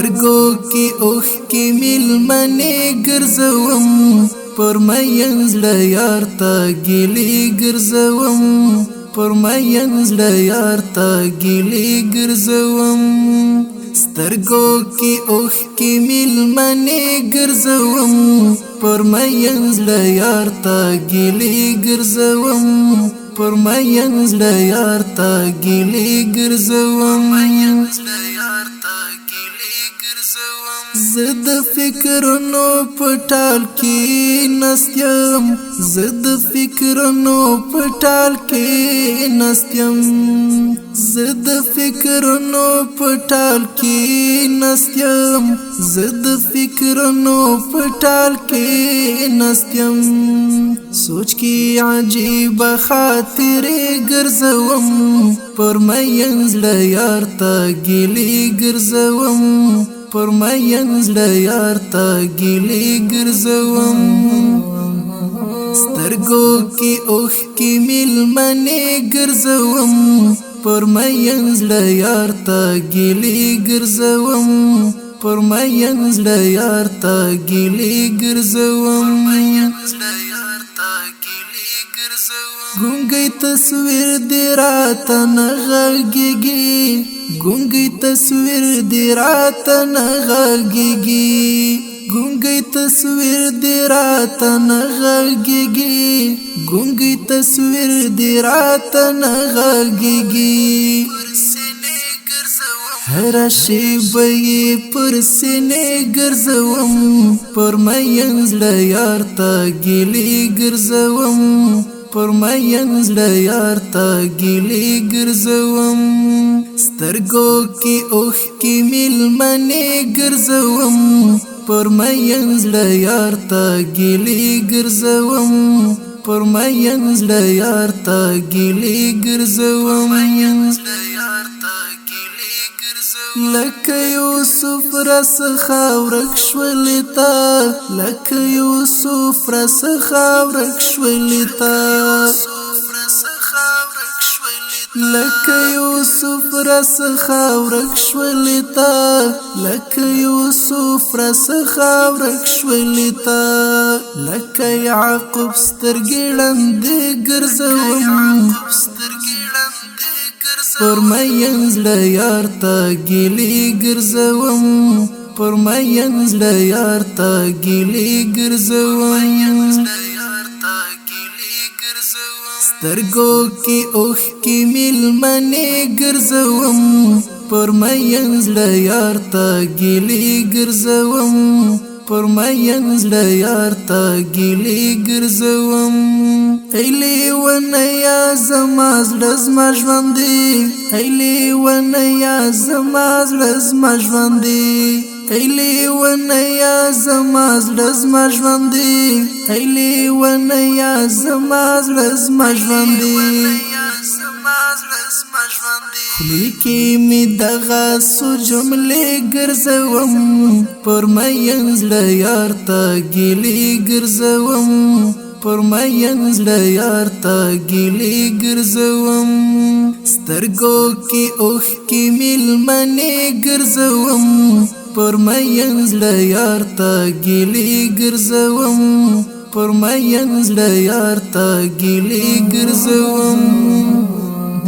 سترګو کې اوښ کې میلمنې ګرځوم پر مین زړه یار ته ګیلې ګرځوم پر مین زړه یار ته ګیلې ګرځوم سترګو کې اوښ کې میلمنې ګرځوم پر مین زړه یار ته ګیلې ګرځوم پر مین زړه یار ته ګیلې ګرځوم زد فکرونو پټال کې نستیم زد فکرونو پټال کې نستیم زد فکرونو پټال کې نستیم زد فکرونو پټال کې نستیم سوچ کې عجیب خاطرې ګرځوم پر مین زړه یار ته ګیلې ګرځوم پر مین زړه یار ته ګیلې ګرځوم سترګو کې اوښ کې میلمنې ګرځوم پر مین زړه یار ته ګیلې ګرځوم پر مین زړه یار ته ګیلې ګرځوم ګونګی تصویر دی راته نه غږیږي ګونګی تصویر دی راته نه غږیږي ګونګی تصویر دی راته نه غږیږي ګونګی تصویر دی راته نه غږیږي هر شیبه یې پر سینې ګرځوم پر مین زړه یار ته ګیلې ګرځوم پر مین زړه یار ته ګیلې ګرځوم سترګو کې اوښ کې میلمنې ګرځوم پر مین زړه یار ته ګیلې ګرځوم پر مین زړه یار ته ګیلې ګرځوم لکه یوسف رڅخه ورک شولې تا لکه یوسف رڅخه ورک شولې تا لکه یوسف رڅخه ورک شولې تا لکه یوسف رڅخه ورک شولې تا لکه یعقوب سترګې ړندې ګرځوم پر مین زړه یار ته ګیلې ګرځوم پر مین زړه یار ته ګیلې ګرځوم سترګو کې اوښ کې میلمنې ګرځوم پر مین زړه یار ته ګیلې ګرځوم پر مین زړه یار ته ګیلې ګرځوم ای لیونیا زما زړه زما ژوند دی ای لیونیا زما زړه زما ژوند دی ای لیونیا زما زړه زما ژوند دی ای لیونیا زما زړه زما ژوند دی خولې کې مې دغه څو جملې ګرځوم پر مین زړه یار ته ګیلې ګرځوم پر مین زړه یار ته ګیلې ګرځوم سترګو کې اوښ کې میلمنې ګرځوم پر مین زړه یار ته ګیلې ګرځوم پر مین زړه یار ته ګیلې ګرځوم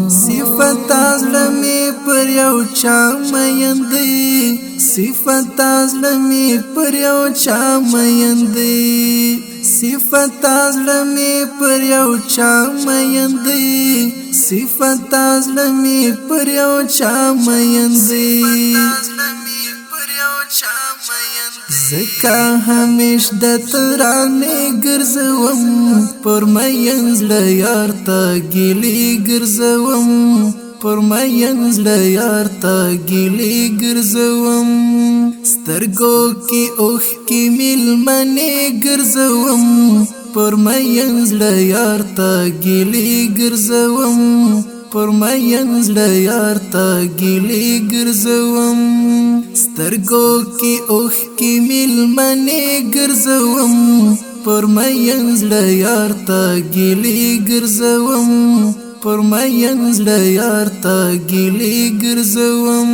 صفت زړه مې پر یو چا مین دی صفت زړه مې پر یو چا مین دی صفت زړه مې پر یو چا مین دی صفت زړه مې پر یو چا مین دی زکا همیش د ترانې ګرځوم پر مین زړه یار ته ګیلې ګرځوم پر مین زړه یار ته ګیلې ګرځوم سترګو کې اوښ کې میلمنې ګرځوم پر مین زړه یار ته ګیلې ګرځوم پر مین زړه یار ته ګیلې ګرځوم سترګو کې اوښ کې میلمنې ګرځوم پر مین زړه یار ته ګیلې ګرځوم پر مین زړه یار ته ګیلې ګرځوم